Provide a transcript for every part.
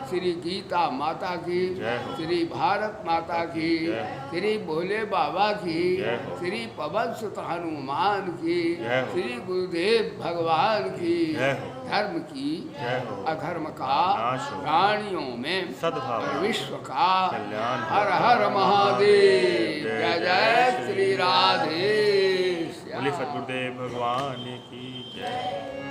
श्री गीता माता की, श्री भारत माता की, श्री भोले बाबा की, श्री पवन सुत हनुमान की, श्री गुरुदेव भगवान की, धर्म की अधर्म का प्राणियों में सद्भाव विश्व का कल्याण। हर हर महादेव। जय जय श्री राधे बोले सद्गुरुदेव भगवान की जय।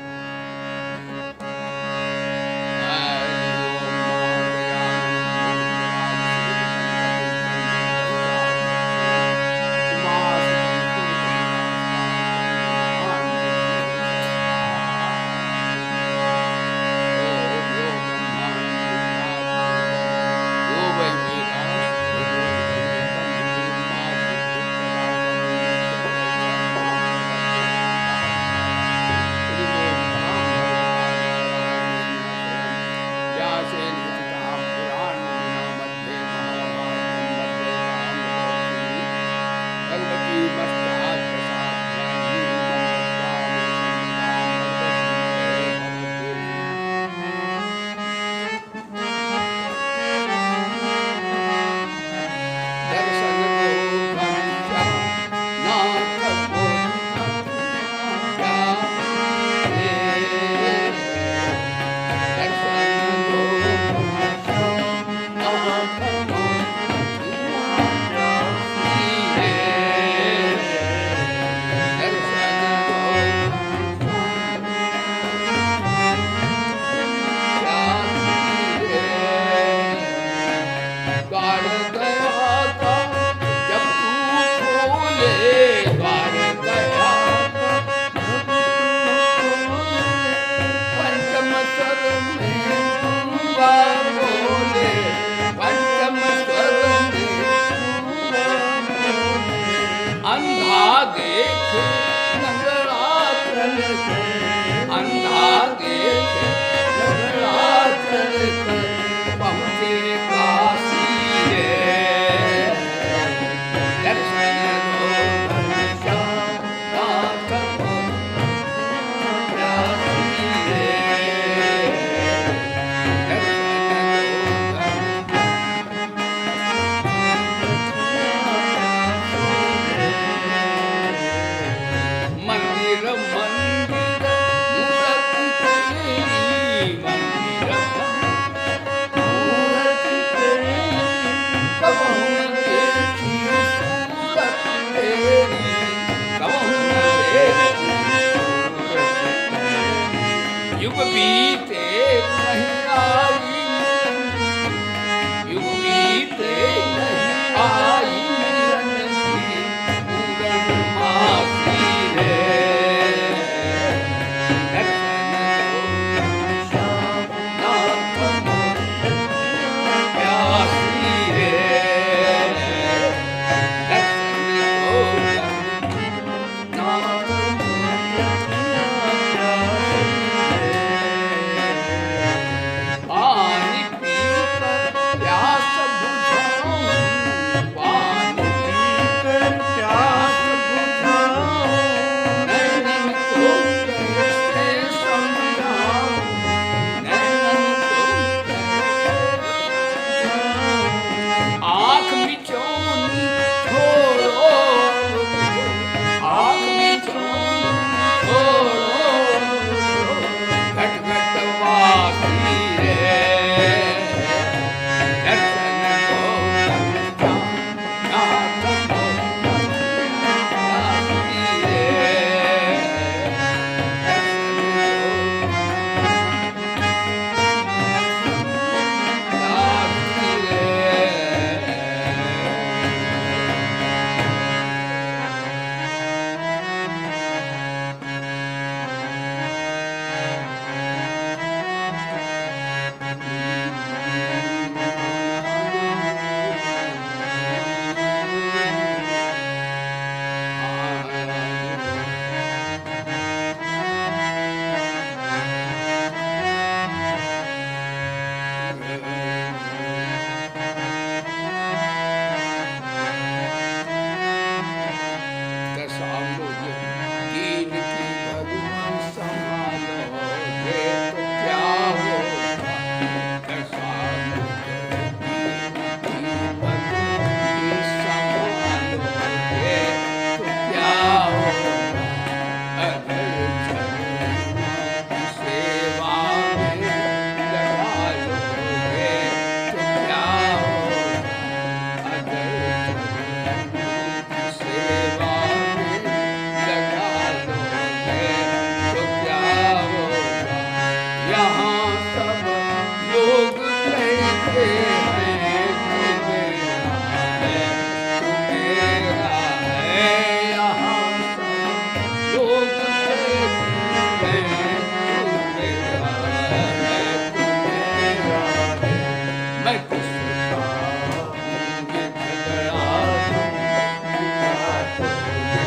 मैं किसका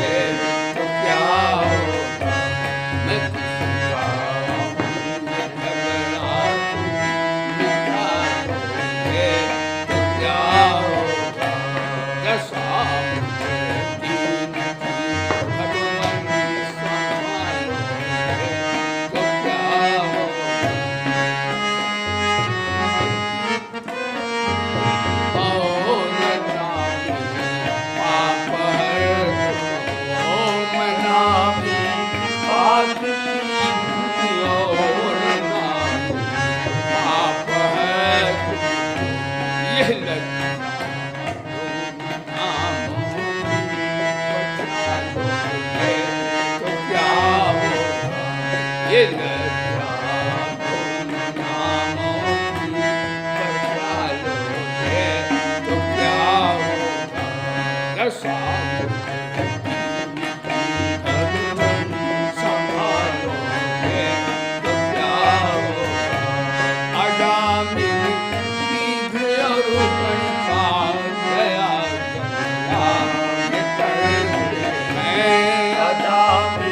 ये झगड़ा है तो क्या होगा, मैं किसका ये झगड़ा है तो क्या होगा, दशा ये तो क्या होगा, दशा संभालोगे तो क्या होगा, अडामी दीघ और गणका दया गंगा ये तरते हैं, अडामी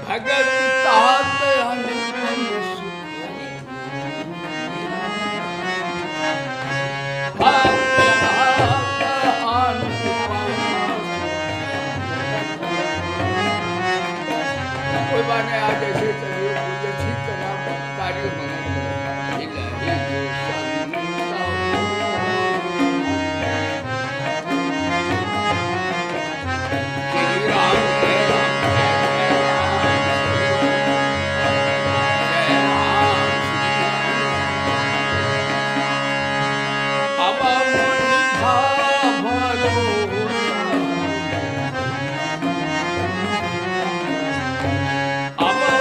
भगत तात अनुपम कोई बात नहीं, आज ऐसे चलिए मुझे ठीक करना कार्य मना अब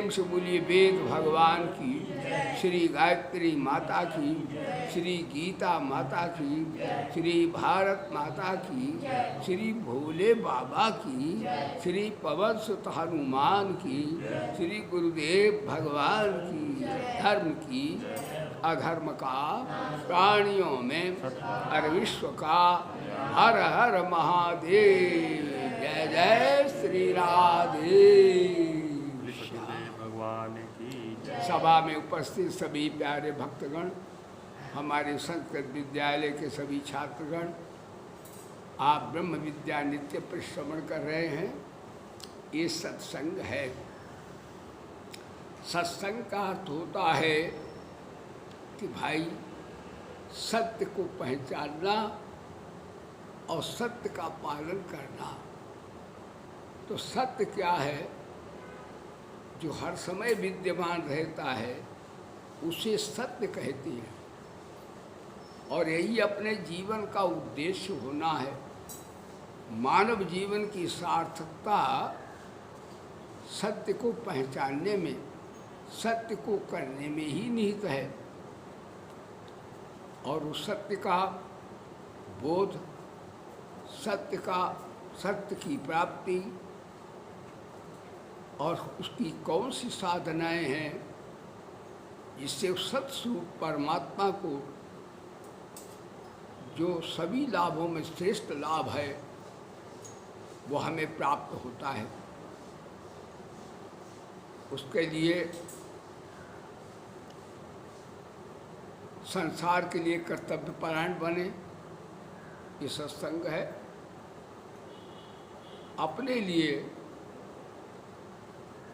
प्रेम से बोलिए वेद भगवान की, श्री गायत्री माता की, श्री गीता माता की, श्री भारत माता की, श्री भोले बाबा की, श्री पवन सुत हनुमान की, श्री गुरुदेव भगवान की, धर्म की, अधर्म का, प्राणियों में, हर विश्व का, हर हर महादेव। जय जय श्री राधे भगवान की जय। सभा में उपस्थित सभी प्यारे भक्तगण, हमारे संस्कृत विद्यालय के सभी छात्रगण, आप ब्रह्म विद्या नित्य परिश्रवण कर रहे हैं। ये सत्संग है। सत्संग का अर्थ होता है कि भाई सत्य को पहचानना और सत्य का पालन करना। तो सत्य क्या है? जो हर समय विद्यमान रहता है उसे सत्य कहते हैं, और यही अपने जीवन का उद्देश्य होना है। मानव जीवन की सार्थकता सत्य को पहचानने में, सत्य को करने में ही निहित है। और उस सत्य का बोध, सत्य की प्राप्ति और उसकी कौन सी साधनाएं हैं जिससे उस सत्य स्वरूप परमात्मा को, जो सभी लाभों में श्रेष्ठ लाभ है, वो हमें प्राप्त होता है। उसके लिए संसार के लिए कर्तव्यपरायण बने, ये सत्संग है। अपने लिए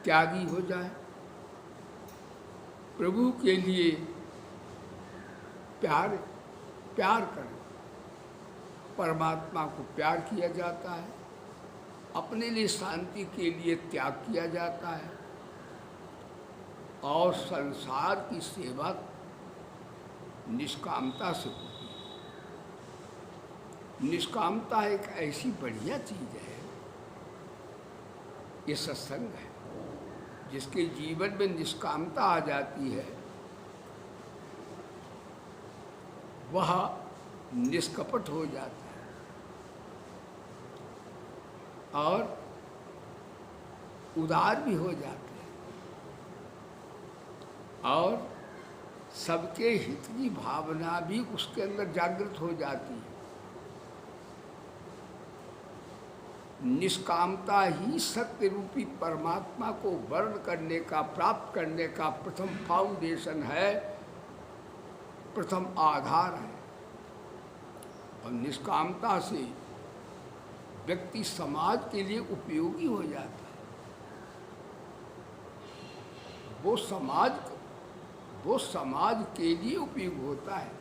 त्यागी हो जाए, प्रभु के लिए प्यार करें। परमात्मा को प्यार किया जाता है, अपने लिए शांति के लिए त्याग किया जाता है, और संसार की सेवा निष्कामता से होती है। निष्कामता एक ऐसी बढ़िया चीज़ है, ये सत्संग है। जिसके जीवन में निष्कामता आ जाती है वह निष्कपट हो जाता है और उदार भी हो जाते हैं, और सबके हित की भावना भी उसके अंदर जागृत हो जाती है। निष्कामता ही सत्य रूपी परमात्मा को वर्ण करने का, प्राप्त करने का प्रथम फाउंडेशन है, प्रथम आधार है। और निष्कामता से व्यक्ति समाज के लिए उपयोगी हो जाता है। वो समाज के लिए उपयोग होता है।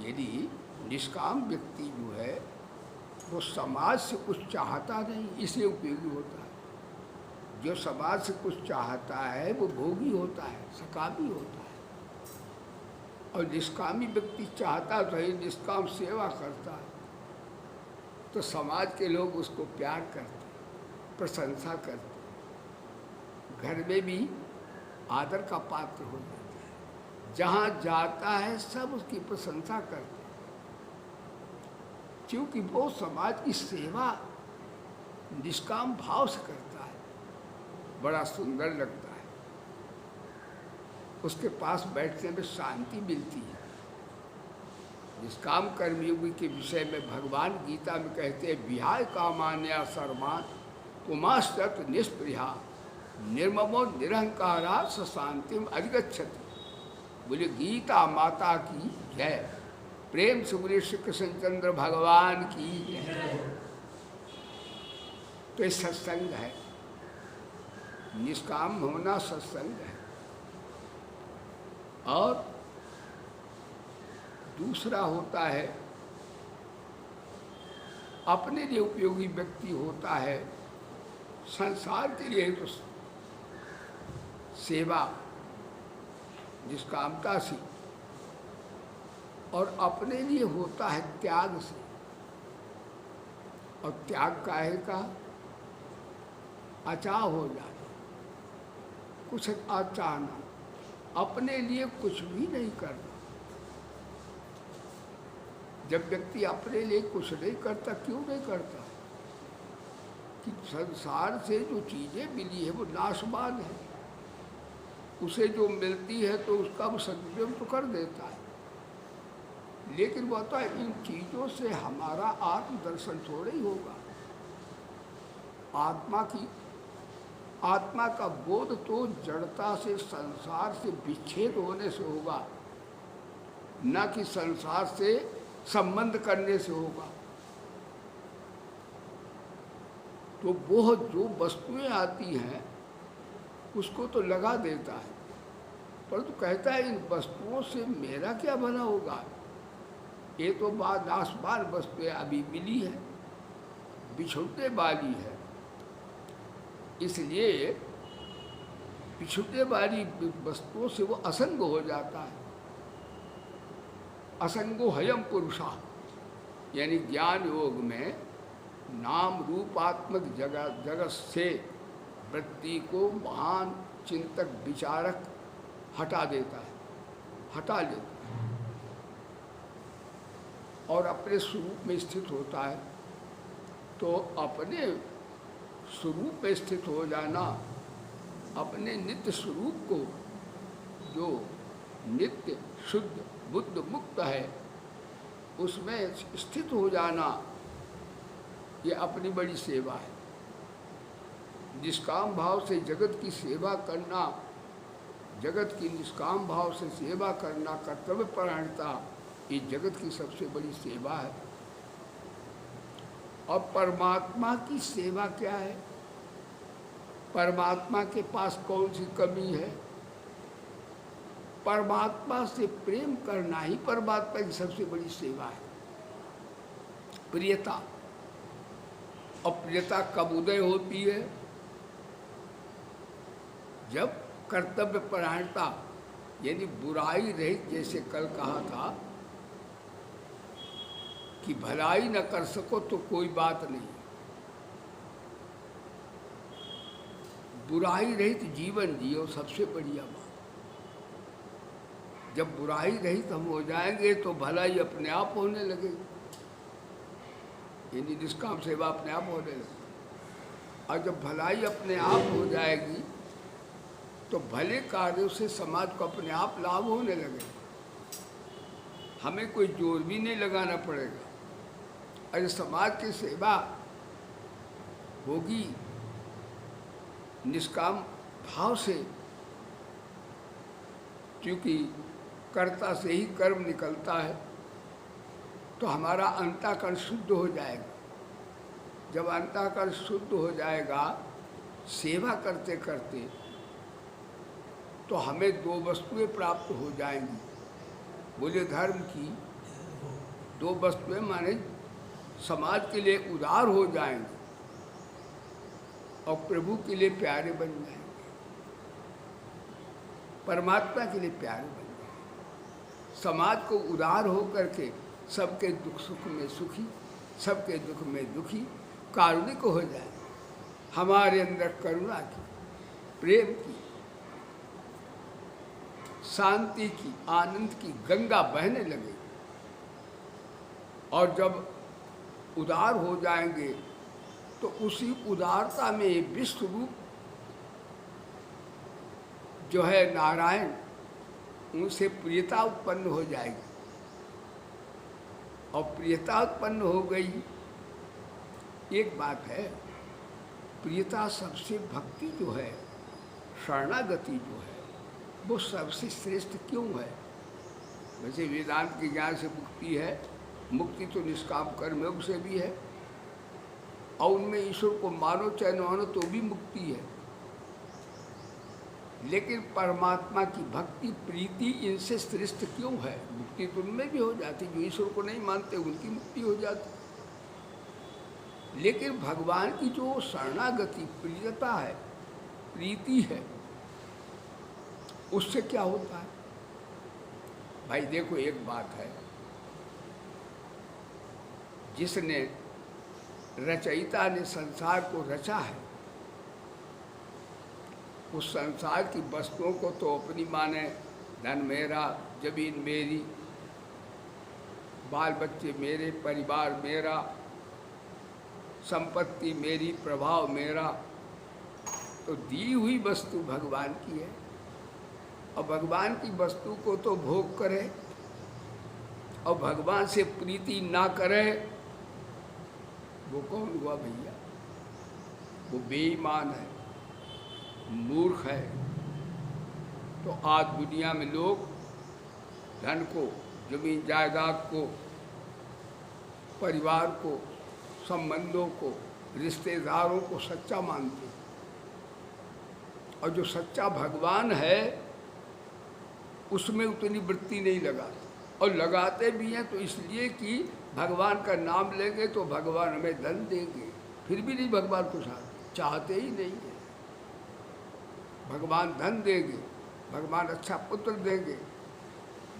यदि निष्काम व्यक्ति जो है वो समाज से कुछ चाहता नहीं, इसलिए उपयोगी होता है। जो समाज से कुछ चाहता है वो भोगी होता है, सकामी होता है। और निष्कामी व्यक्ति चाहता तो है, निष्काम सेवा करता है, तो समाज के लोग उसको प्यार करते, प्रशंसा करते, घर में भी आदर का पात्र हो जाता है। जहाँ जाता है सब उसकी प्रशंसा करते हैं, क्योंकि वो समाज की सेवा निष्काम भाव से करता है। बड़ा सुंदर लगता है, उसके पास बैठने में शांति मिलती है। निष्काम कर्मयोगी के विषय में भगवान गीता में कहते हैं, विहाय कामान्या सर्वान् पुमाश्चत निष्प्रिया निर्ममो निरहंकारा स शांतिम अधिगच्छति। बोले गीता माता की जय। प्रेम से बोले श्री कृष्णचंद्र भगवान की जय। तो ये सत्संग है, निष्काम होना सत्संग है। और दूसरा होता है, अपने लिए उपयोगी व्यक्ति होता है, संसार के लिए तो सेवा निष्कामता से, और अपने लिए होता है त्याग से। और त्याग काहे का? अचाह हो जाना, कुछ अचाहना, अपने लिए कुछ भी नहीं करना। जब व्यक्ति अपने लिए कुछ नहीं करता, क्यों नहीं करता? कि संसार से जो चीज़ें मिली है वो नाशवान है, उसे जो मिलती है तो उसका वो सदुपयोग तो कर देता है, लेकिन वो तो इन चीज़ों से हमारा आत्मदर्शन थोड़ा ही होगा। आत्मा का बोध तो जड़ता से, संसार से विच्छेद होने से होगा, न कि संसार से संबंध करने से होगा। तो वो जो वस्तुएं आती हैं उसको तो लगा देता है, परंतु कहता है इन वस्तुओं से मेरा क्या भला होगा? ये तो बात नाशवान वस्तुएं अभी मिली है, बिछुड़ने वाली है, इसलिए बिछुड़ने वाली वस्तुओं से वो असंग हो जाता है। असंगो हयम पुरुषा, यानी ज्ञान योग में नाम रूपात्मक जगत से वृत्ति को महान चिंतक विचारक हटा देता है, हटा लेता है और अपने स्वरूप में स्थित होता है। तो अपने स्वरूप में स्थित हो जाना, अपने नित्य स्वरूप को, जो नित्य शुद्ध बुद्ध मुक्त है, उसमें स्थित हो जाना, ये अपनी बड़ी सेवा है। निष्काम भाव से जगत की सेवा करना, जगत की निष्काम भाव से सेवा करना, कर्तव्य परायणता, ये जगत की सबसे बड़ी सेवा है। और परमात्मा की सेवा क्या है? परमात्मा के पास कौन सी कमी है? परमात्मा से प्रेम करना ही परमात्मा की सबसे बड़ी सेवा है। प्रियता। और प्रियता कब उदय होती है? जब कर्तव्य परायणता, यानी बुराई रहित, जैसे कल कहा था कि भलाई न कर सको तो कोई बात नहीं, बुराई रहित जीवन जियो, सबसे बढ़िया बात। जब बुराई रहित हम हो जाएंगे तो भलाई अपने आप होने लगेगी, यानी निष्काम सेवा अपने आप होने लगेगी। और जब भलाई अपने आप हो जाएगी तो भले कार्यों से समाज को अपने आप लाभ होने लगेगा, हमें कोई जोर भी नहीं लगाना पड़ेगा। अरे समाज की सेवा होगी निष्काम भाव से, क्योंकि कर्ता से ही कर्म निकलता है, तो हमारा अंतःकरण शुद्ध हो जाएगा। जब अंतःकरण शुद्ध हो जाएगा सेवा करते करते, तो हमें दो वस्तुएं प्राप्त हो जाएंगी। बोले धर्म की दो वस्तुएं, माने समाज के लिए उदार हो जाएंगे और प्रभु के लिए प्यारे बन जाएंगे, परमात्मा के लिए प्यारे बन जाएंगे। समाज को उदार हो करके सबके दुख सुख में सुखी, सबके दुख में दुखी, कारुणिक हो जाए। हमारे अंदर करुणा की, प्रेम की, शांति की, आनंद की गंगा बहने लगे। और जब उदार हो जाएंगे तो उसी उदारता में विश्व रूप जो है नारायण, उनसे प्रियता उत्पन्न हो जाएगी। और प्रियता उत्पन्न हो गई, एक बात है, प्रियता सबसे, भक्ति जो है, शरणागति जो है, वो सबसे श्रेष्ठ क्यों है? वैसे वेदांत के ज्ञान से मुक्ति है, मुक्ति तो निष्काम कर्मयोग से भी है, और उनमें ईश्वर को मानो चाहे न मानो तो भी मुक्ति है। लेकिन परमात्मा की भक्ति, प्रीति, इनसे श्रेष्ठ क्यों है? मुक्ति तो उनमें भी हो जाती, जो ईश्वर को नहीं मानते उनकी मुक्ति हो जाती। लेकिन भगवान की जो शरणागति, प्रियता है, प्रीति है, उससे क्या होता है? भाई देखो, एक बात है, जिसने, रचयिता ने संसार को रचा है, उस संसार की वस्तुओं को तो अपनी माने, धन मेरा, जमीन मेरी, बाल बच्चे मेरे, परिवार मेरा, संपत्ति मेरी, प्रभाव मेरा। तो दी हुई वस्तु भगवान की है, और भगवान की वस्तु को तो भोग करे और भगवान से प्रीति ना करे, वो कौन हुआ भैया? वो बेईमान है, मूर्ख है। तो आज दुनिया में लोग धन को, जमीन जायदाद को, परिवार को, संबंधों को, रिश्तेदारों को सच्चा मानते हैं, और जो सच्चा भगवान है उसमें उतनी वृत्ति नहीं लगाते। और लगाते भी हैं तो इसलिए कि भगवान का नाम लेंगे तो भगवान हमें धन देंगे, फिर भी नहीं भगवान को चाहते ही नहीं है। भगवान धन देंगे, भगवान अच्छा पुत्र देंगे,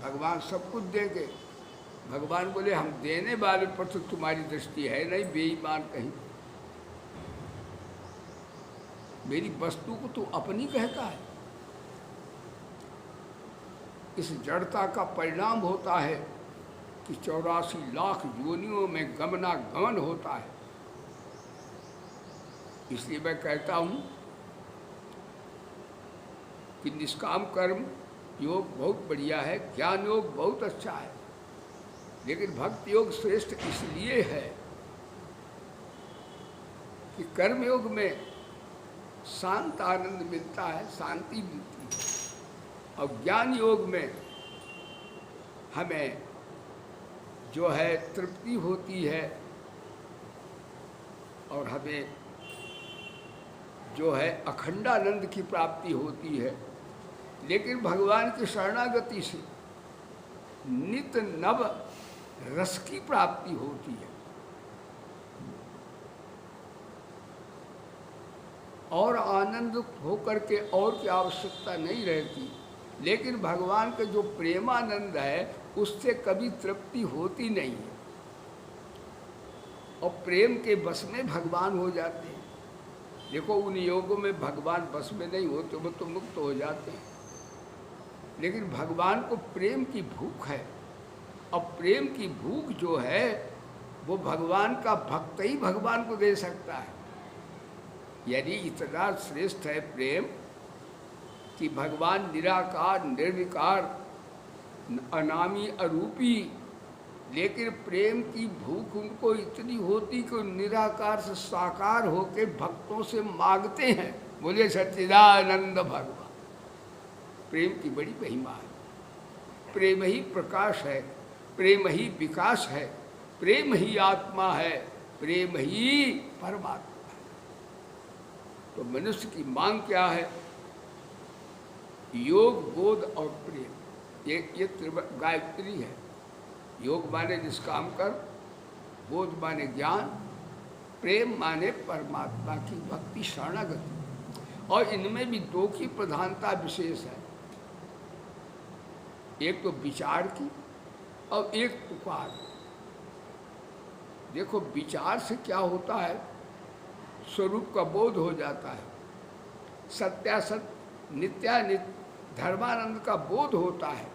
भगवान सब कुछ देंगे। भगवान बोले हम देने वाले पर तो तुम्हारी दृष्टि है नहीं, बेईमान कहीं। मेरी वस्तु को तू अपनी कहता है। इस जड़ता का परिणाम होता है कि 84 लाख योनियों में गमना गमन होता है। इसलिए मैं कहता हूँ कि निष्काम कर्म योग बहुत बढ़िया है, ज्ञान योग बहुत अच्छा है, लेकिन भक्ति योग श्रेष्ठ इसलिए है कि कर्म योग में शांत आनंद मिलता है, शांति मिलती है, और ज्ञान योग में हमें जो है तृप्ति होती है, और हमें जो है अखंडानंद की प्राप्ति होती है। लेकिन भगवान की शरणागति से नित नव रस की प्राप्ति होती है, और आनंद होकर के और की आवश्यकता नहीं रहती। लेकिन भगवान का जो प्रेमानंद है उससे कभी तृप्ति होती नहीं है, और प्रेम के बस में भगवान हो जाते हैं। देखो उन योगों में भगवान बस में नहीं होते, वो तो मुक्त हो जाते हैं, लेकिन भगवान को प्रेम की भूख है, और प्रेम की भूख जो है वो भगवान का भक्त ही भगवान को दे सकता है। यदि इतना श्रेष्ठ है प्रेम कि भगवान निराकार, निर्विकार, अनामी, अरूपी, लेकिन प्रेम की भूख उनको इतनी होती कि निराकार से साकार होकर भक्तों से मांगते हैं। बोले सच्चिदानंद भगवान। प्रेम की बड़ी महिमा है। प्रेम ही प्रकाश है, प्रेम ही विकास है, प्रेम ही आत्मा है, प्रेम ही परमात्मा। तो मनुष्य की मांग क्या है? योग, बोध और प्रेम। ये गायत्री है। योग माने निष्काम कर, बोध माने ज्ञान, प्रेम माने परमात्मा की भक्ति, शरणागति। और इनमें भी दो की प्रधानता विशेष है, एक तो विचार की और एक पुकार। देखो विचार से क्या होता है, स्वरूप का बोध हो जाता है, सत्यासत, नित्यानित्य, धर्मानंद का बोध होता है,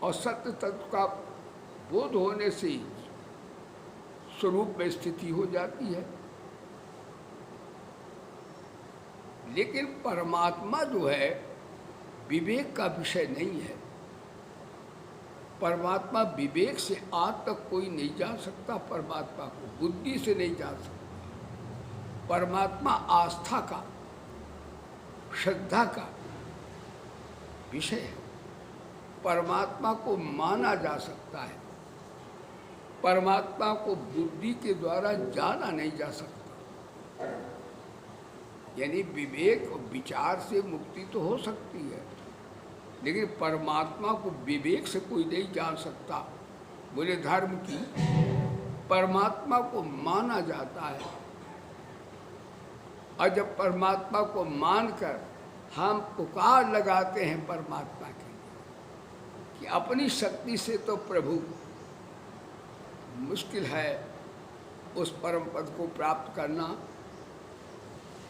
और सत्य तत्व का बोध होने से स्वरूप में स्थिति हो जाती है। लेकिन परमात्मा जो है विवेक का विषय नहीं है। परमात्मा विवेक से आज तक कोई नहीं जान सकता, परमात्मा को बुद्धि से नहीं जान सकता। परमात्मा आस्था का, श्रद्धा का विषय है। परमात्मा को माना जा सकता है, परमात्मा को बुद्धि के द्वारा जाना नहीं जा सकता। यानी विवेक और विचार से मुक्ति तो हो सकती है, लेकिन परमात्मा को विवेक से कोई नहीं जान सकता। बोले धर्म की परमात्मा को माना जाता है, और जब परमात्मा को मानकर हम पुकार लगाते हैं परमात्मा के लिए कि अपनी शक्ति से तो प्रभु मुश्किल है उस परम पद को प्राप्त करना,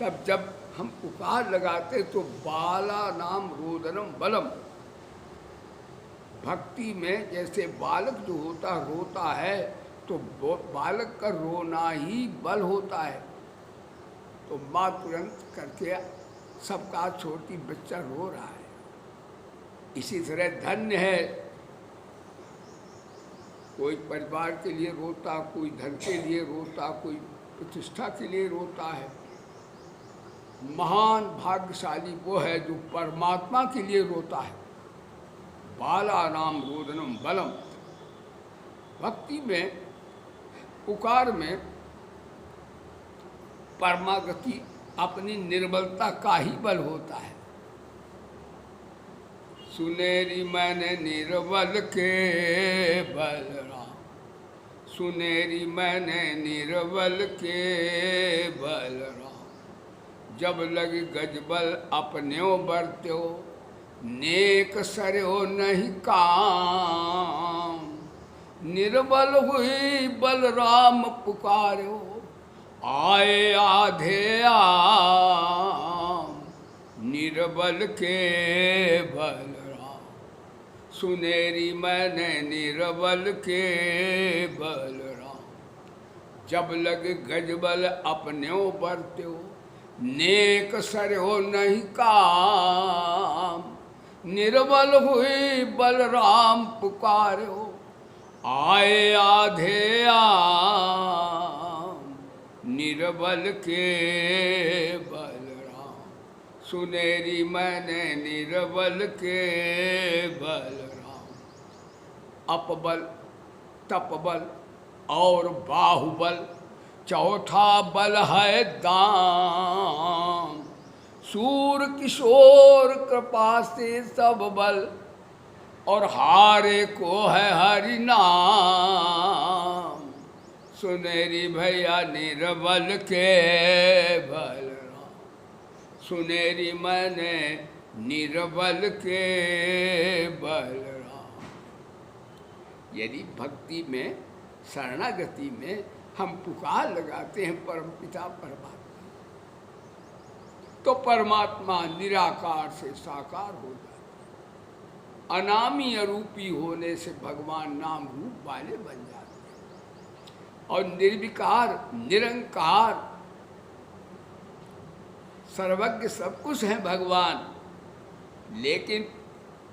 तब जब हम पुकार लगाते तो बाला नाम रोदनम बलम। भक्ति में जैसे बालक जो होता रोता है तो बालक का रोना ही बल होता है। तो माँ तुरंत करके सबका छोटी बच्चा रो रहा है। इसी तरह धन्य है, कोई परिवार के लिए रोता, कोई धन के लिए रोता, कोई प्रतिष्ठा के लिए रोता है। महान भाग्यशाली वो है जो परमात्मा के लिए रोता है। बाला नाम रोदनम बलम। भक्ति में, पुकार में परमागति अपनी निर्बलता का ही बल होता है। सुनेरी मैंने निर्बल के बलराम, सुनेरी मैंने निर्बल के बलराम। जब लगी गजबल अपन्यो बरत्यो, नेक सरयो नहीं काम। निर्बल हुई बलराम पुकार्यो, आए आधे आम। निर्बल के बलराम, सुनेरी मैंने निर्बल के बलराम। जब लग गजबल अपन्यो बरत्यो, नेक सरयो नहीं काम। निर्बल हुई बलराम पुकार्यो, आए आधे आम। निर्बल के बलराम, सुनेरी मैंने निर्बल के बलराम। अपबल, तपबल और बाहुबल, चौथा बल है दाम। सूर किशोर कृपा से सब बल, और हारे को है हरि नाम। सुनेरी भैया निर्बल के बलराम, सुनेरी मैंने निर्बल के बलराम। यदि भक्ति में, शरणागति में हम पुकार लगाते हैं परमपिता परमात्मा, तो परमात्मा निराकार से साकार हो जाता है। अनामी अरूपी होने से भगवान नाम रूप वाले बन जाते हैं। और निर्विकार, निरंकार, सर्वज्ञ सब कुछ है भगवान। लेकिन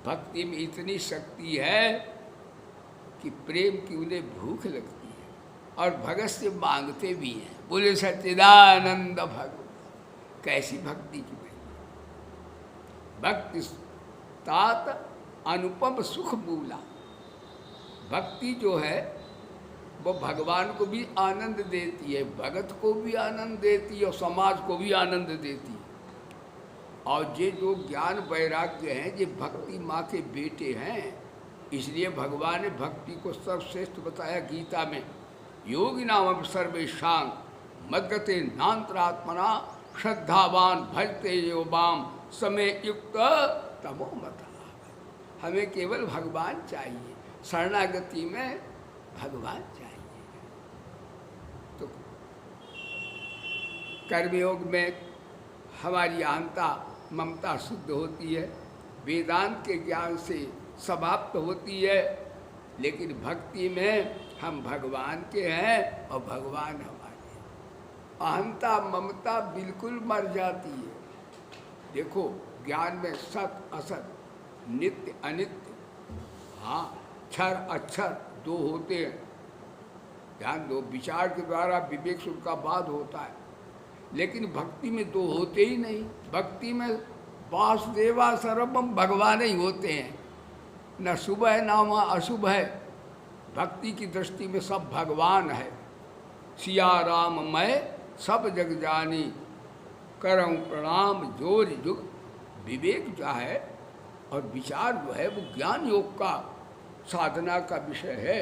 भक्ति में इतनी शक्ति है कि प्रेम की उन्हें भूख लगती है और भगत से मांगते भी हैं। बोले सच्चिदानंद भगवान। कैसी भक्ति की भाई, भक्ति तात अनुपम सुख मूला। भक्ति जो है वो भगवान को भी आनंद देती है, भगत को भी आनंद देती है और समाज को भी आनंद देती है। और ये जो ज्ञान वैराग्य हैं, ये भक्ति माँ के बेटे हैं। इसलिए भगवान ने भक्ति को सर्वश्रेष्ठ बताया गीता में। योगी नाम सर्वेशांग मद्गते नान्तरात्मना, श्रद्धावान भजते यो माम समय युक्त तमो मता। हमें केवल भगवान चाहिए, शरणागति में भगवान चाहिए। तो कर्मयोग में हमारी अहंता ममता शुद्ध होती है, वेदांत के ज्ञान से समाप्त होती है। लेकिन भक्ति में हम भगवान के हैं और भगवान हमारे हैं। अहंता ममता बिल्कुल मर जाती है। देखो ज्ञान में सत असत, नित्य अनित्य, हाँ क्षर अक्षर दो होते हैं। ध्यान दो, विचार के द्वारा विवेक सुख का बाद होता है, लेकिन भक्ति में दो होते ही नहीं। भक्ति में वासुदेवा सर्वम भगवान ही होते हैं, न शुभ है न अशुभ है। भक्ति की दृष्टि में सब भगवान है। सिया राम मैं सब जग जानी, करऊँ प्रणाम जोर जुग। विवेक जो है और विचार जो है वो ज्ञान योग का, साधना का विषय है,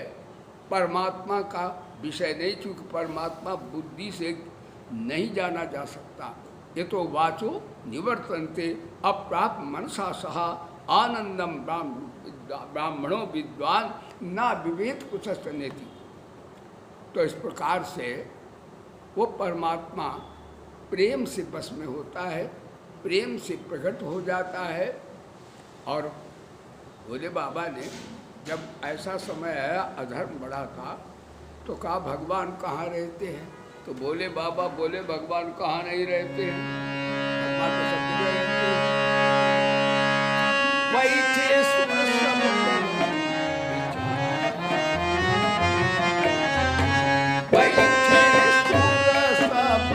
परमात्मा का विषय नहीं। चूँकि परमात्मा बुद्धि से नहीं जाना जा सकता। ये तो वाचो निवर्तन्ते अप्राप्त मनसा सहा, आनंदम ब्राह्मणों विद्वान ना विवेद कुशस्तनेति। तो इस प्रकार से वो परमात्मा प्रेम से बस में होता है, प्रेम से प्रकट हो जाता है। और भोले बाबा ने जब ऐसा समय आया, अधर्म बढ़ा था, तो कहा भगवान कहाँ रहते हैं? तो बोले बाबा बोले भगवान कहाँ नहीं रहते हैं, भगवान तो सब जगह रहते हैं। बैठे सुन सब बैठे सुन सब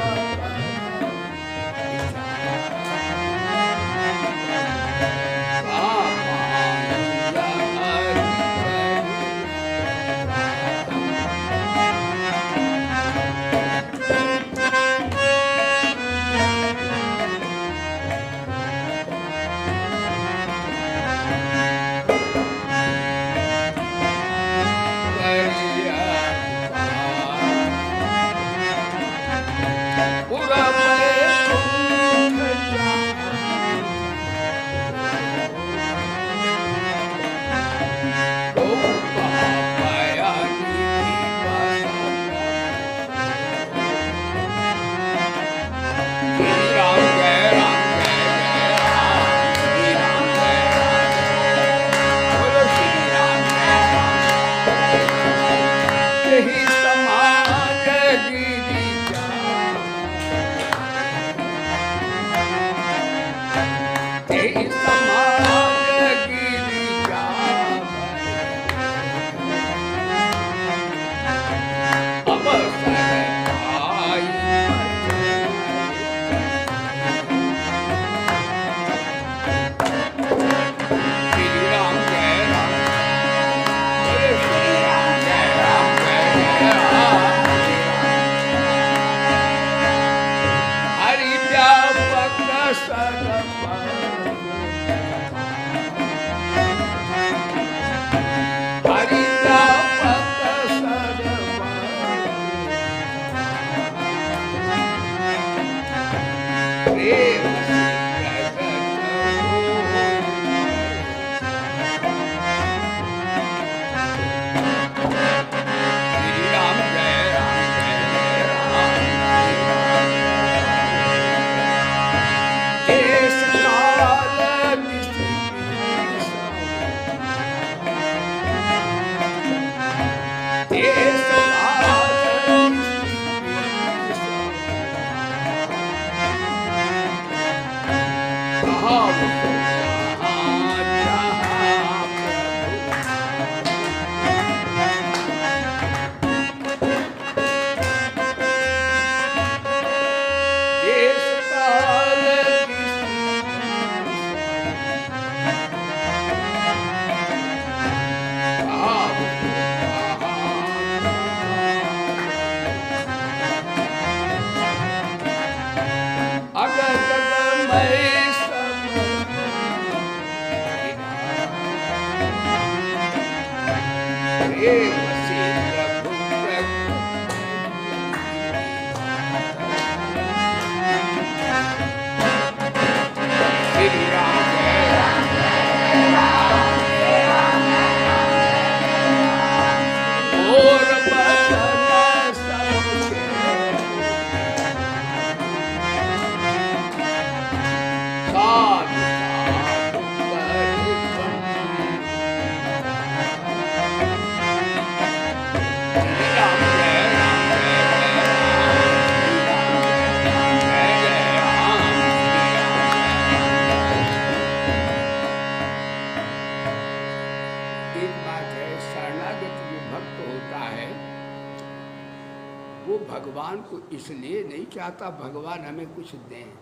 भगवान को इसलिए नहीं चाहता भगवान हमें कुछ दें।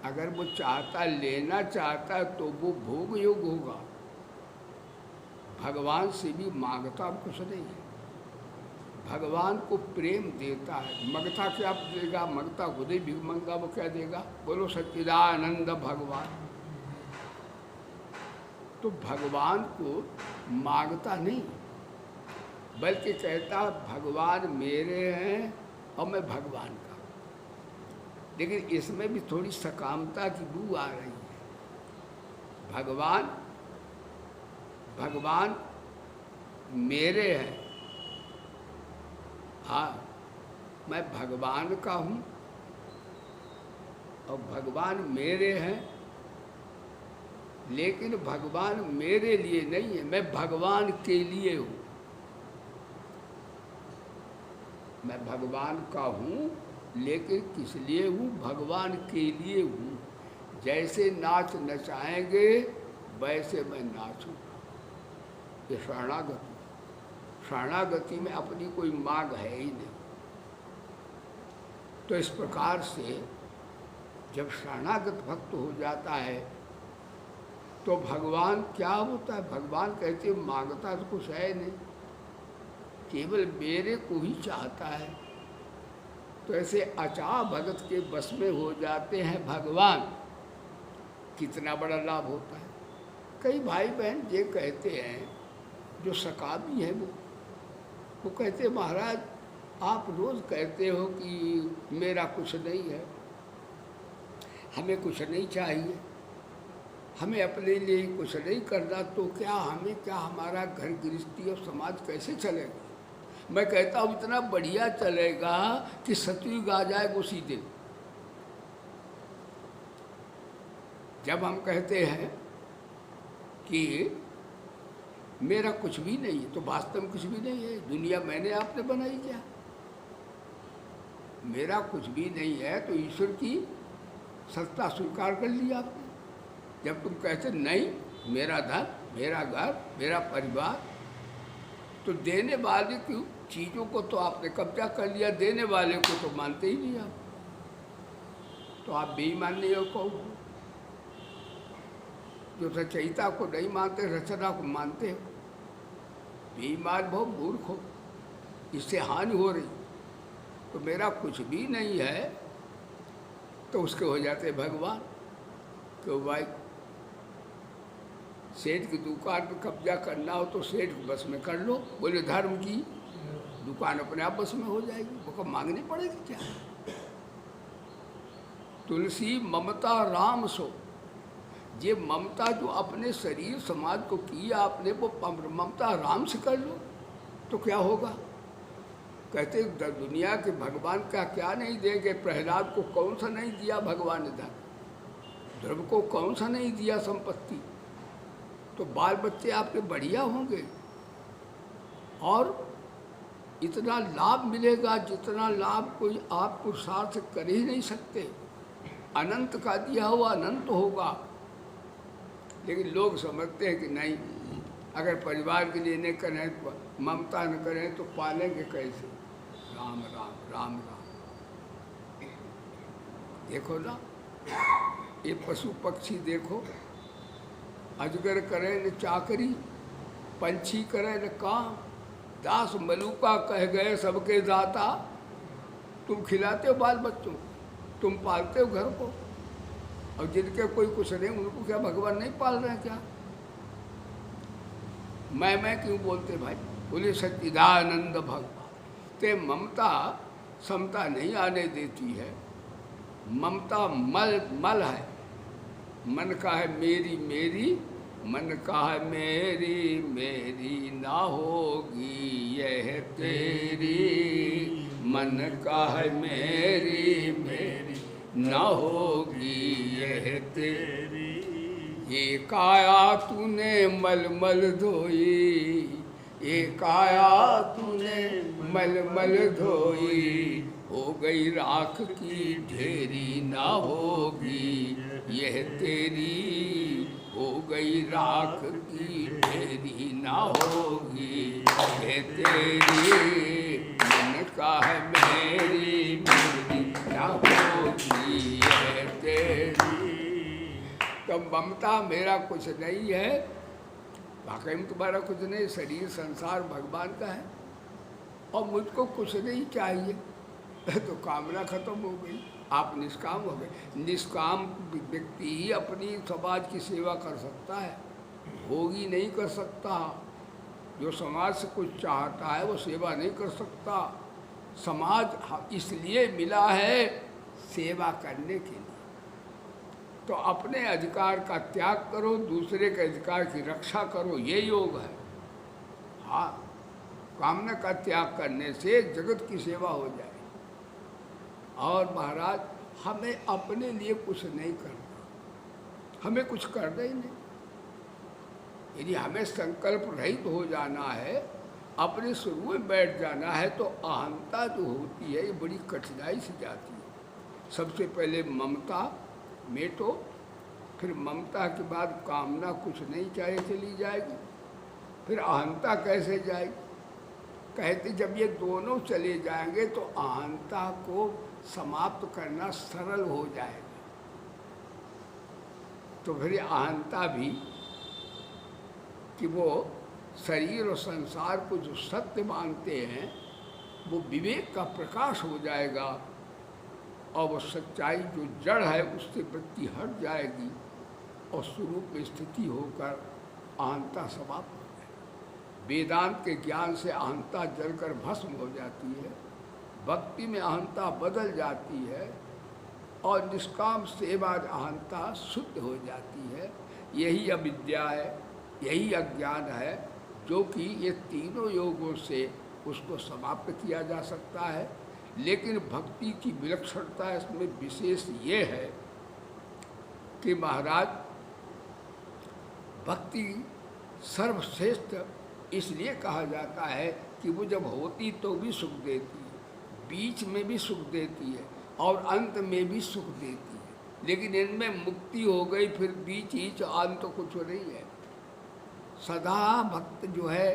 अगर वो चाहता, लेना चाहता, तो वो भोग योग होगा। भगवान से भी मांगता कुछ नहीं है, भगवान को प्रेम देता है। मगता क्या देगा? मगता खुद ही भी मंगा, वो क्या देगा? बोलो सच्चिदानंद भगवान। तो भगवान को मांगता नहीं, बल्कि कहता भगवान मेरे हैं और मैं भगवान का। लेकिन इसमें भी थोड़ी सकामता की बू आ रही है। भगवान मेरे हैं, हाँ मैं भगवान का हूँ, और भगवान मेरे हैं, लेकिन भगवान मेरे लिए नहीं है, मैं भगवान के लिए हूँ। मैं भगवान का हूँ, लेकिन किस लिए हूँ? भगवान के लिए हूँ। जैसे नाच नचाएंगे वैसे मैं नाचूंगा। ये शरणागति, शरणागति में अपनी कोई मांग है ही नहीं। तो इस प्रकार से जब शरणागत भक्त हो जाता है तो भगवान क्या होता है? भगवान कहते मांगता तो कुछ है नहीं, केवल मेरे को ही चाहता है। तो ऐसे अचाह भगत के बस में हो जाते हैं भगवान, कितना बड़ा लाभ होता है। कई भाई बहन ये कहते हैं, जो सकामी है वो कहते महाराज आप रोज़ कहते हो कि मेरा कुछ नहीं है, हमें कुछ नहीं चाहिए, हमें अपने लिए कुछ नहीं करना, तो क्या हमें, क्या हमारा घर गृहस्थी और समाज कैसे चलेगा? मैं कहता हूँ इतना बढ़िया चलेगा कि सतयुग आ जाएगा उसी दिन। जब हम कहते हैं कि मेरा कुछ भी नहीं है, तो वास्तव में कुछ भी नहीं है। दुनिया मैंने आपने बनाई क्या? मेरा कुछ भी नहीं है तो ईश्वर की सत्ता स्वीकार कर ली आपने। जब तुम कहते नहीं मेरा धन, मेरा घर, मेरा परिवार, तो देने वाले की चीज़ों को तो आपने कब्जा कर लिया, देने वाले को तो मानते ही नहीं आप। तो आप बेईमान नहीं हो कौन? जो रचयिता को नहीं मानते, रचना को मानते हो। बेईमान बहुत मूर्ख हो, इससे हानि हो रही। तो मेरा कुछ भी नहीं है तो उसके हो जाते भगवान। तो भाई सेठ की दुकान पर कब्जा करना हो तो सेठ बस में कर लो, बोले धर्म की दुकान अपने आप बस में हो जाएगी, वो कब मांगनी पड़ेगी क्या? तुलसी ममता राम सो, ये ममता जो अपने शरीर समाज को किया आपने, वो ममता राम से कर लो तो क्या होगा? कहते दुनिया के भगवान का क्या नहीं देंगे? प्रहलाद को कौन सा नहीं दिया भगवान ने धन? ध्रुव को कौन सा नहीं दिया संपत्ति? तो बाल बच्चे आपके बढ़िया होंगे और इतना लाभ मिलेगा जितना लाभ कोई आप पुरुषार्थ कर ही नहीं सकते। अनंत का दिया हुआ अनंत होगा। लेकिन लोग समझते हैं कि नहीं, अगर परिवार के लिए नहीं करें, ममता न करें तो पालेंगे कैसे? राम राम राम राम। देखो ना, ये पशु पक्षी देखो, अजगर करे न चाकरी, पंछी करे न काम, दास मलूका कह गए सबके दाता। तुम खिलाते हो बाल बच्चों, तुम पालते हो घर को, और जिनके कोई कुछ नहीं उनको क्या भगवान नहीं पाल रहे हैं क्या? मैं क्यों बोलते भाई? बोले सच्चिदानंद भगवान। ते ममता समता नहीं आने देती है। ममता मल है, मन का है मेरी मेरी, मन का है मेरी मेरी ना होगी यह तेरी, मन का है मेरी मेरी ना होगी यह तेरी। ये काया तूने मल मल धोई, ये काया तूने मल मल धोई, हो गई राख की ढेरी ना होगी यह तेरी, हो गई राख की ढेरी ना होगी यह तेरी, मन का है मेरी मेरी ना होगी यह तेरी। तो ममता मेरा कुछ नहीं है, वाकई में तुम्हारा कुछ नहीं, शरीर संसार भगवान का है और मुझको कुछ नहीं चाहिए। तो कामना खत्म हो गई, आप निष्काम हो गए। निष्काम व्यक्ति ही अपनी समाज की सेवा कर सकता है, भोगी नहीं कर सकता। जो समाज से कुछ चाहता है वो सेवा नहीं कर सकता। समाज इसलिए मिला है सेवा करने के लिए। तो अपने अधिकार का त्याग करो, दूसरे के अधिकार की रक्षा करो, ये योग है। हाँ, कामना का त्याग करने से जगत की सेवा हो जाए। और महाराज हमें अपने लिए कुछ नहीं करना, हमें कुछ करना ही नहीं। यदि हमें संकल्प रहित हो जाना है, अपने स्वरूप में बैठ जाना है, तो अहंता जो होती है ये बड़ी कठिनाई से जाती है। सबसे पहले ममता मेटो, फिर ममता के बाद कामना कुछ नहीं चाहे चली जाएगी, फिर अहंता कैसे जाएगी? कहते जब ये दोनों चले जाएंगे तो अहंता को समाप्त करना सरल हो जाएगा। तो फिर अहंता भी कि वो शरीर और संसार को जो सत्य मानते हैं वो विवेक का प्रकाश हो जाएगा, और वो सच्चाई जो जड़ है उससे वृत्ति हट जाएगी और स्वरूप में स्थिति होकर अहंता समाप्त हो जाएगी। वेदांत के ज्ञान से अहंता जलकर भस्म हो जाती है, भक्ति में अहंता बदल जाती है, और निष्काम सेवा अहंता शुद्ध हो जाती है। यही अविद्या है, यही अज्ञान है, जो कि ये तीनों योगों से उसको समाप्त किया जा सकता है। लेकिन भक्ति की विलक्षणता इसमें विशेष ये है कि महाराज भक्ति सर्वश्रेष्ठ इसलिए कहा जाता है कि वो जब होती तो भी सुख देती है, बीच में भी सुख देती है और अंत में भी सुख देती है। लेकिन इनमें मुक्ति हो गई, फिर बीच ही अंत तो कुछ नहीं है। सदा भक्त जो है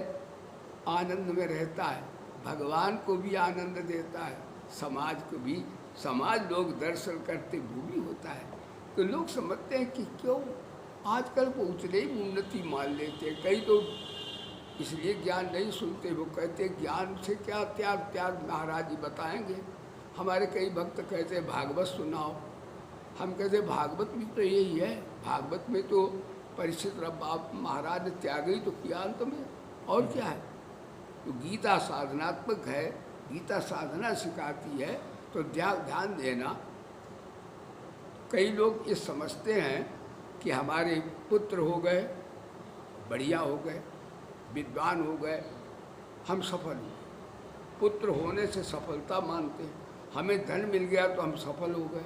आनंद में रहता है, भगवान को भी आनंद देता है, समाज को भी। समाज लोग दर्शन करते वो भी होता है, तो लोग समझते हैं कि क्यों आजकल को उतने ही उन्नति मान लेते हैं। कई तो इसलिए ज्ञान नहीं सुनते, वो कहते ज्ञान से क्या त्याग, त्याग महाराज जी बताएंगे। हमारे कई भक्त कहते भागवत सुनाओ, हम कहते भागवत भी तो यही है, भागवत में तो परिचित बाप महाराज ने त्याग ही तो किया अंत में, और क्या है। तो गीता साधनात्मक है, गीता साधना सिखाती है, तो ध्यान देना। कई लोग ये समझते हैं कि हमारे पुत्र हो गए, बढ़िया हो गए, विद्वान हो गए, हम सफल हुए। पुत्र होने से सफलता मानते हैं, हमें धन मिल गया तो हम सफल हो गए।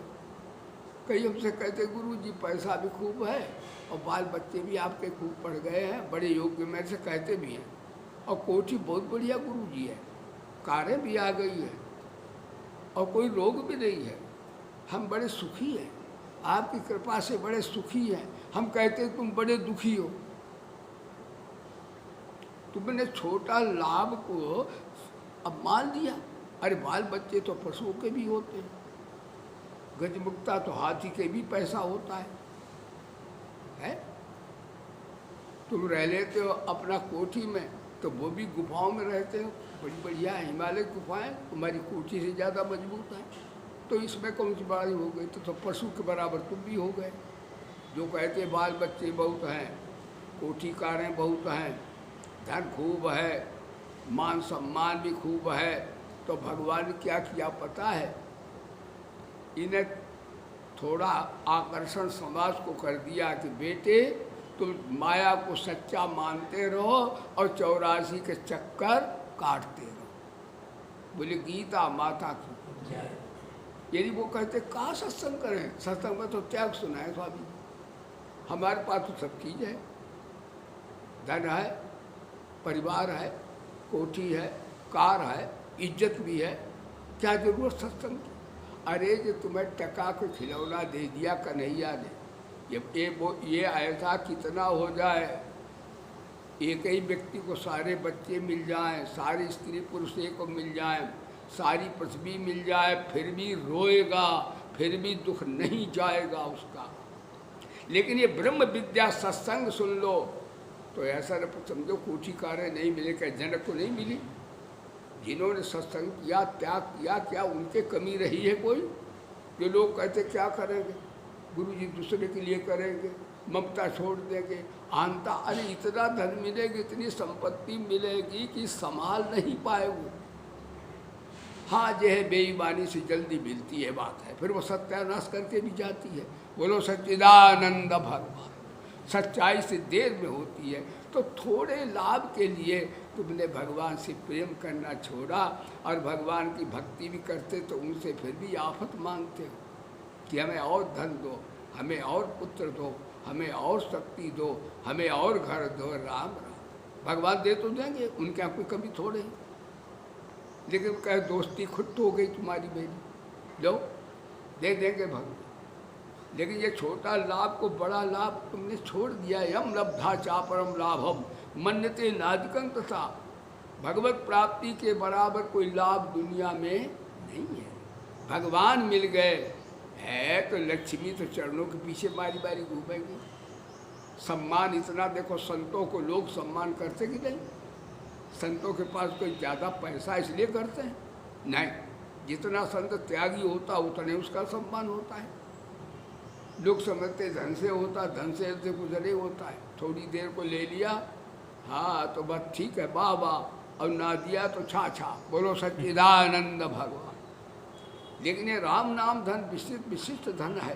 कई हमसे कहते गुरु जी पैसा भी खूब है और बाल बच्चे भी आपके खूब पढ़ गए हैं, बड़े योग्य, मेरे से कहते भी हैं, और कोठी बहुत बढ़िया गुरु जी है, कारें भी आ गई है और कोई रोग भी नहीं है, हम बड़े सुखी हैं, आपकी कृपा से बड़े सुखी हैं। हम कहते तुम बड़े दुखी हो, तुमने छोटा लाभ को अब मान लिया। अरे बाल बच्चे तो पशुओं के भी होते हैं, गजमुक्ता तो हाथी के भी पैसा होता है? तुम रह लेते हो अपना कोठी में, तो वो भी गुफाओं में रहते हो, बड़ी बढ़िया हिमालय गुफाएं तुम्हारी कोठी से ज़्यादा मजबूत है, तो इसमें कौन सी बड़ाई हो गई? तो पशु के बराबर तुम भी हो गए। जो कहते बाल बच्चे बहुत हैं, कोठी कारें बहुत हैं, धन खूब है, मान सम्मान भी खूब है, तो भगवान ने क्या किया पता है? इन्हें थोड़ा आकर्षण समाज को कर दिया कि बेटे तुम माया को सच्चा मानते रहो और 84 के चक्कर काटते रहो। बोले गीता माता की। यदि वो कहते कहाँ सत्संग करें, सत्संग में तो त्याग सुना है स्वामी, हमारे पास तो सब चीज़ है, धन है, परिवार है, कोठी है, कार है, इज्जत भी है, क्या जरूरत सत्संग की? अरे जो तुम्हें टका को खिलौना दे दिया कन्हैया ने, ये ऐसा कितना हो जाए, एक ही व्यक्ति को सारे बच्चे मिल जाएं, सारी स्त्री पुरुष को मिल जाएं, सारी पृथ्वी मिल जाए, फिर भी रोएगा, फिर भी दुख नहीं जाएगा उसका। लेकिन ये ब्रह्म विद्या सत्संग सुन लो तो ऐसा न समझो कोठी कारें नहीं मिले, क्या जनक को नहीं मिली? जिन्होंने सत्संग किया, त्याग किया, क्या उनके कमी रही है कोई? जो लोग कहते क्या करेंगे गुरु जी, दूसरे के लिए करेंगे, ममता छोड़ देंगे, अहंता, अरे इतना धन मिलेगी, इतनी संपत्ति मिलेगी कि संभाल नहीं पाए वो। हाँ जो है बेईमानी से जल्दी मिलती है बात है, फिर वो सत्यानाश करके भी जाती है। बोलो सच्चिदानंद भगवान। सच्चाई से देर में होती है, तो थोड़े लाभ के लिए तुमने भगवान से प्रेम करना छोड़ा और भगवान की भक्ति भी करते तो उनसे फिर भी आफत मांगते हो। कि हमें और धन दो, हमें और पुत्र दो, हमें और शक्ति दो, हमें और घर दो। राम राम, भगवान दे तो देंगे, उनके यहाँ कोई कमी थोड़े ही। लेकिन कहे दोस्ती खुद तो हो गई तुम्हारी मेरी, लो दे देंगे भगवान। लेकिन ये छोटा लाभ को बड़ा लाभ तुमने छोड़ दिया। यम लब्धा चापरम लाभम मन्यते नादिकं तथा, भगवत प्राप्ति के बराबर कोई लाभ दुनिया में नहीं है। भगवान मिल गए है तो लक्ष्मी तो चरणों के पीछे बारी बारी घूमेंगी। सम्मान इतना देखो, संतों को लोग सम्मान करते कि नहीं? संतों के पास कोई ज़्यादा पैसा इसलिए करते हैं? नहीं, जितना संत त्यागी होता उतने उसका सम्मान होता है। लोग समझते धन से होता, धन से गुजरे होता है, थोड़ी देर को ले लिया, हाँ तो बस ठीक है, वाह वाह, और ना दिया तो छा छा, बोलो सच्चिदानंद भगवान। लेकिन ये राम नाम धन विशिष्ट धन है।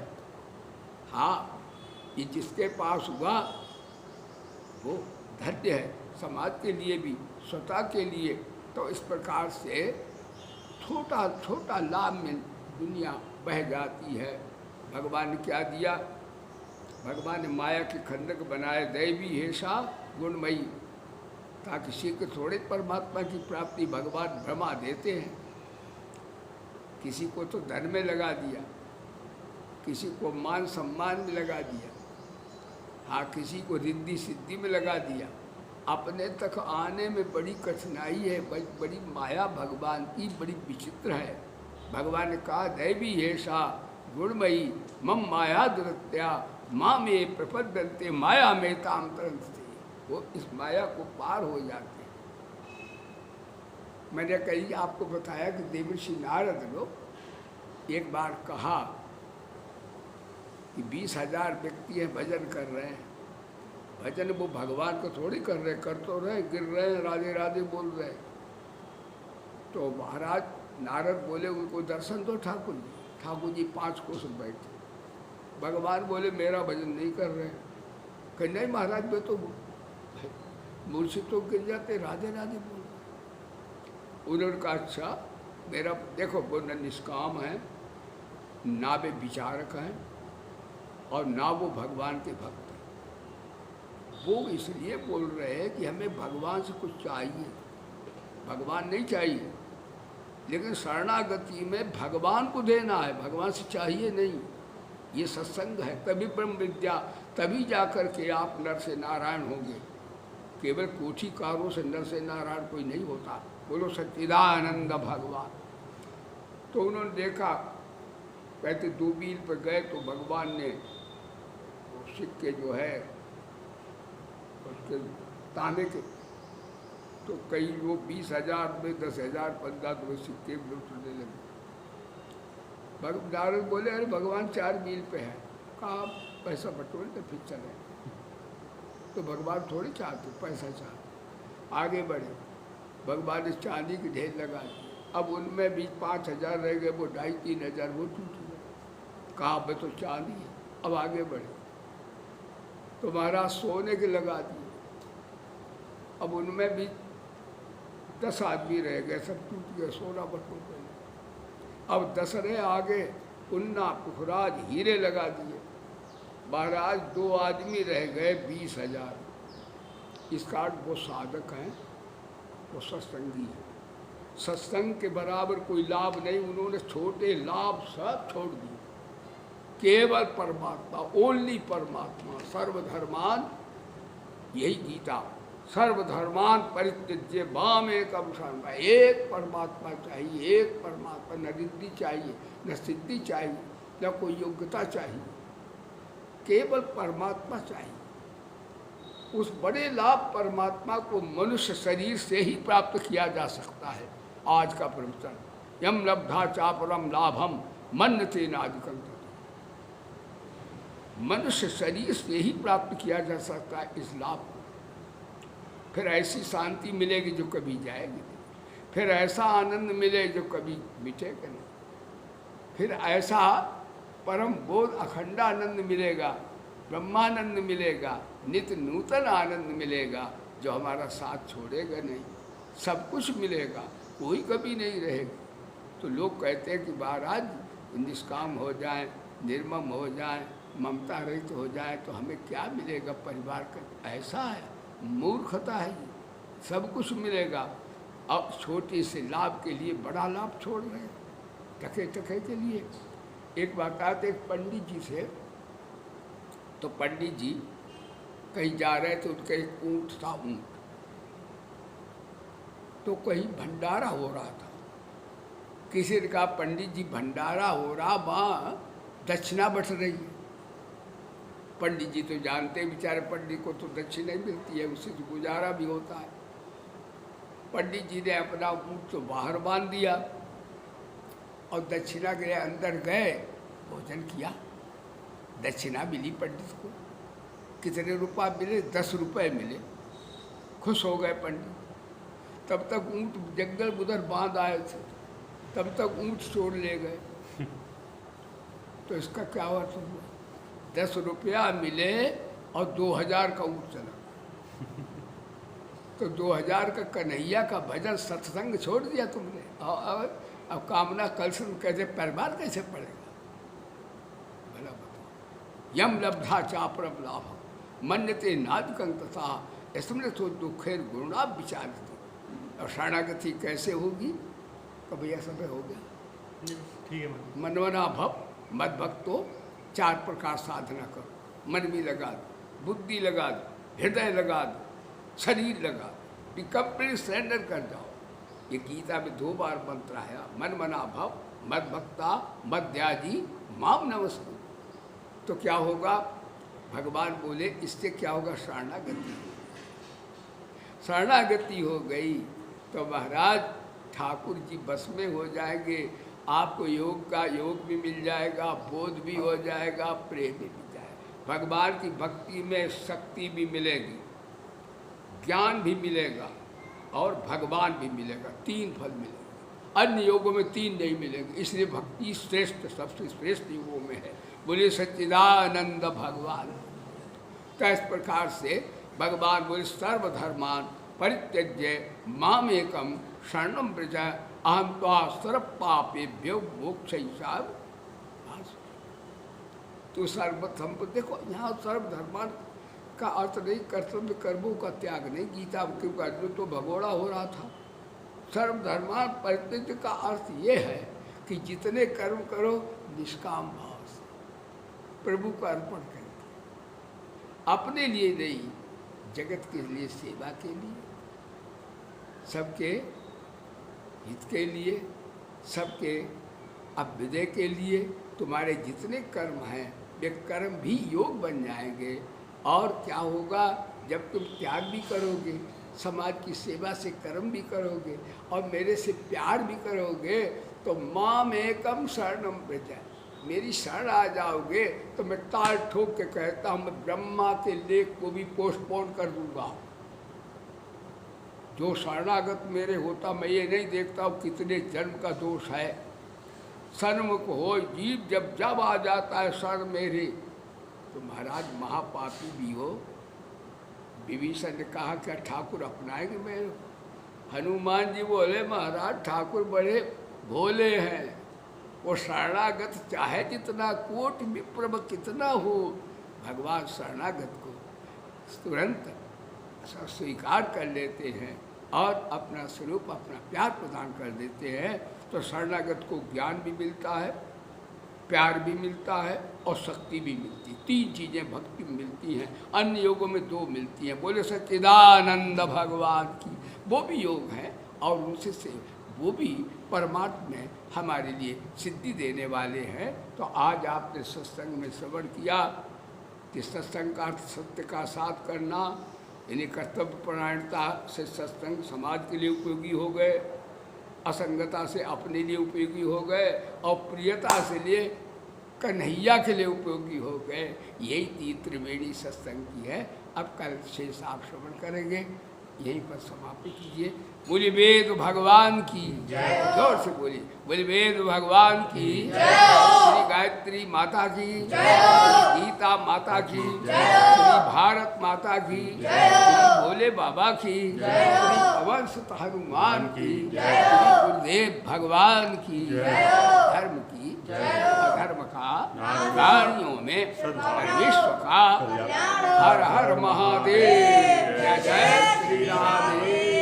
हाँ, ये जिसके पास हुआ वो धन्य है, समाज के लिए भी, स्वतः के लिए। तो इस प्रकार से छोटा छोटा लाभ में दुनिया बह जाती है। भगवान ने क्या दिया? भगवान ने माया के खंडक बनाए, दैवी हेषा गुणमयी, ताकि शीघ्र थोड़े परमात्मा की प्राप्ति भगवान भ्रमा देते हैं। किसी को तो धन में लगा दिया, किसी को मान सम्मान में लगा दिया, हाँ किसी को रिद्धि सिद्धि में लगा दिया। अपने तक आने में बड़ी कठिनाई है, बड़ी माया भगवान की बड़ी विचित्र है। भगवान ने कहा दैवी हेषा गुणमयी मम माया दुरत्या माँ में प्रपद्यन्ते माया में ताम तरंते, वो इस माया को पार हो जाते हैं। मैंने कहीं आपको बताया कि देवर्षि नारद लोग एक बार कहा कि 20,000 व्यक्ति हैं भजन कर रहे हैं। भजन वो भगवान को थोड़ी कर रहे, कर तो रहे, गिर रहे हैं, राधे राधे बोल रहे। तो महाराज नारद बोले उनको दर्शन दो ठाकुर जी। ठाकुर जी 5 कोस बैठे। भगवान बोले मेरा भजन नहीं कर रहे। कहीं नहीं महाराज, मैं तो मूर्छित तो गिर जाते, राधे राधे बोल रहे। उन्होंने कहा अच्छा मेरा देखो, वो न निष्काम है, ना वे विचारक हैं, और ना वो भगवान के भक्त हैं। वो इसलिए बोल रहे हैं कि हमें भगवान से कुछ चाहिए, भगवान नहीं चाहिए, लेकिन शरणागति में भगवान को देना है, भगवान से चाहिए नहीं। ये सत्संग है, तभी ब्रह्म विद्या, तभी जाकर के आप नर से नारायण होंगे। केवल कोठीकारों से नर से नारायण कोई नहीं होता। बोलो सच्चिदानंद भगवान। तो उन्होंने देखा, कहते 2 मील पर गए तो भगवान ने सिक्के जो है उसके तांबे के, तो कई लोग 20,000 में 10,000 15 तो सिक्के लुटने लगे। नारद बोले अरे भगवान 4 मील पे है। कहा पैसा बटोरते फिर चले। तो भगवान थोड़ी चाहते, पैसा चाहते। आगे बढ़े, भगवान ने चांदी की ढेर लगा दी। अब उनमें भी 5,000 रह गए, वो 2,500-3,000 वो टूट गए। कहा मैं तो चांदी है। अब आगे बढ़े तो महाराज सोने के लगा दिए। अब उनमें भी 10 आदमी रह गए, सब टूट गए, सोना बटोर गए। अब 10 रहे आगे, उन्ना पुखराज हीरे लगा दिए। महाराज 2 आदमी रह गए, 20,000। इसका वो साधक हैं, वो सत्संगी है। सत्संग के बराबर कोई लाभ नहीं। उन्होंने छोटे लाभ सब छोड़ दिए, केवल परमात्मा, ओनली परमात्मा। सर्वधर्मान, यही गीता, सर्वधर्मान परित्यज्य माम एकम शरणं। एक परमात्मा चाहिए, एक परमात्मा। न रिद्धि चाहिए, न सिद्धि चाहिए, न कोई योग्यता चाहिए, केवल परमात्मा चाहिए। उस बड़े लाभ परमात्मा को मनुष्य शरीर से ही प्राप्त किया जा सकता है। आज का प्रवचन यम लब्धा चापरम लाभम मन्यते नादिकं, मनुष्य शरीर से ही प्राप्त किया जा सकता है इस लाभ को। फिर ऐसी शांति मिलेगी जो कभी जाएगी नहीं, फिर ऐसा आनंद मिले जो कभी मिटेगा नहीं, फिर ऐसा परम बोध अखंडानंद मिलेगा, ब्रह्मानंद मिलेगा, नित्य नूतन आनंद मिलेगा जो हमारा साथ छोड़ेगा नहीं। सब कुछ मिलेगा, कोई कभी नहीं रहेगी। तो लोग कहते हैं कि महाराज निष्काम हो जाएं, निर्मम हो जाए, ममता रहित हो जाए तो हमें क्या मिलेगा परिवार का? ऐसा है, मूर्खता है ये। सब कुछ मिलेगा, अब छोटे से लाभ के लिए बड़ा लाभ छोड़ रहे हैं, टके टके के लिए। एक बात आते एक पंडित जी से, तो पंडित जी कहीं जा रहे थे, उनका एक ऊँट था, ऊँट तो कहीं भंडारा हो रहा था। किसी ने कहा पंडित जी भंडारा हो रहा, वहाँ दक्षिणा बट रही है। पंडित जी तो जानते हैं बेचारे, पंडित को तो दक्षिणा ही मिलती है, उससे तो गुजारा भी होता है। पंडित जी ने अपना ऊँट तो बाहर बांध दिया और दक्षिणा के अंदर गए, भोजन किया, दक्षिणा मिली पंडित को। कितने रुपया मिले? 10 रुपये मिले। खुश हो गए पंडित। तब तक ऊँट जंगल उधर बांध आए थे, तब तक ऊँट चोर ले गए। तो इसका क्या हुआ? 10 रुपया मिले और 2000 का ऊँट चला। तो 2000 का कन्हैया का भजन सत्संग छोड़ दिया तुमने। अब कामना कलसन कैसे परिवार कैसे पड़ेगा? भला बताओ। यम लब्धा चापरम लाभ मन्यते नादिकं तथा स्मृतो दुखेर गुणा विचारते। और शरणागति कैसे होगी? कभी ऐसा भी हो गया। ठीक है। मनवना भव मद भक्तो, 4 प्रकार साधना करो। मन भी लगा दो, बुद्धि लगा दो, हृदय लगा दो, शरीर लगा दो, कंप्लीट सरेंडर कर जाओ। ये गीता में 2 बार मंत्र है, मन मना भव मद भक्ता मद्याजी माम नमस्ते। तो क्या होगा? भगवान बोले इससे क्या होगा? शरणागति। शरणागति हो गई तो महाराज ठाकुर जी बस में हो जाएंगे। आपको योग का योग भी मिल जाएगा, बोध भी हो जाएगा, प्रेम भी मिल जाएगा। भगवान की भक्ति में शक्ति भी मिलेगी, ज्ञान भी मिलेगा और भगवान भी मिलेगा। 3 फल मिलेंगे। अन्य योगों में 3 नहीं मिलेंगे, इसलिए भक्ति श्रेष्ठ, सबसे श्रेष्ठ योगों में है। बोले सच्चिदानंद भगवान। तो इस प्रकार से भगवान बोले सर्वधर्मान परित्यज्य माम एकम शरणम व्रज अहम त्वा सर्व पापेभ्यो मोक्षयिष्यामि। तो सर्वधर्म, देखो यहाँ सर्वधर्मान का अर्थ नहीं कर्तव्य कर्मों का त्याग नहीं। गीता के अर्जुन तो भगोड़ा हो रहा था। सर्वधर्मान परित्यज्य का अर्थ ये है कि जितने कर्म करो निष्काम भाव से, प्रभु को अर्पण करके, अपने लिए नहीं, जगत के लिए, सेवा के लिए, सबके हित के लिए, सबके अभ्युदय के लिए। तुम्हारे जितने कर्म हैं वे कर्म भी योग बन जाएंगे। और क्या होगा? जब तुम त्याग भी करोगे, समाज की सेवा से कर्म भी करोगे और मेरे से प्यार भी करोगे, तो माम एकम शरणम व्रज, मेरी शरण आ जाओगे तो मैं ताल ठोक के कहता हूँ, मैं ब्रह्मा के लेख को भी पोस्टपोन कर दूंगा। जो शरणागत मेरे होता, मैं ये नहीं देखता हूँ कितने जन्म का दोष है। सन्मुख हो जीव जब जब आ जाता है शरण मेरे, तो महाराज महापापी भी हो। विभीषण ने कहा क्या ठाकुर अपनाएंगे मेरे? हनुमान जी बोले महाराज ठाकुर बड़े भोले हैं, वो शरणागत चाहे जितना कोट विप्रभ कितना हो, भगवान शरणागत को तुरंत स्वीकार कर लेते हैं और अपना स्वरूप, अपना प्यार प्रदान कर देते हैं। तो शरणागत को ज्ञान भी मिलता है, प्यार भी मिलता है और शक्ति भी मिलती है। 3 चीज़ें भक्ति में मिलती हैं, अन्य योगों में 2 मिलती हैं। बोले सच्चिदानंद भगवान की, वो भी योग हैं और उनसे से वो भी परमात्मा में हमारे लिए सिद्धि देने वाले हैं। तो आज आपने सत्संग में श्रवण किया कि सत्संग का अर्थ सत्य का साथ करना, यानी कर्तव्य परायणता से सत्संग समाज के लिए उपयोगी हो गए, असंगता से अपने लिए उपयोगी हो गए और प्रियता से लिए कन्हैया के लिए उपयोगी हो गए। यही 3 त्रिवेणी सत्संग की है। अब कल शेष आप श्रवण करेंगे। यहीं पर समाप्त कीजिए। बोलिए वेद भगवान की जोर से बोलिए, बोलिए वेद भगवान की, श्री गायत्री माता की, गीता माता की, श्री भारत माता की, श्री भोले बाबा की, श्री पवन सुत हनुमान की, श्री गुरुदेव भगवान की, धर्म की अधर्म का प्राणियों में विश्व का हर हर महादेव। जय जय श्री राधे।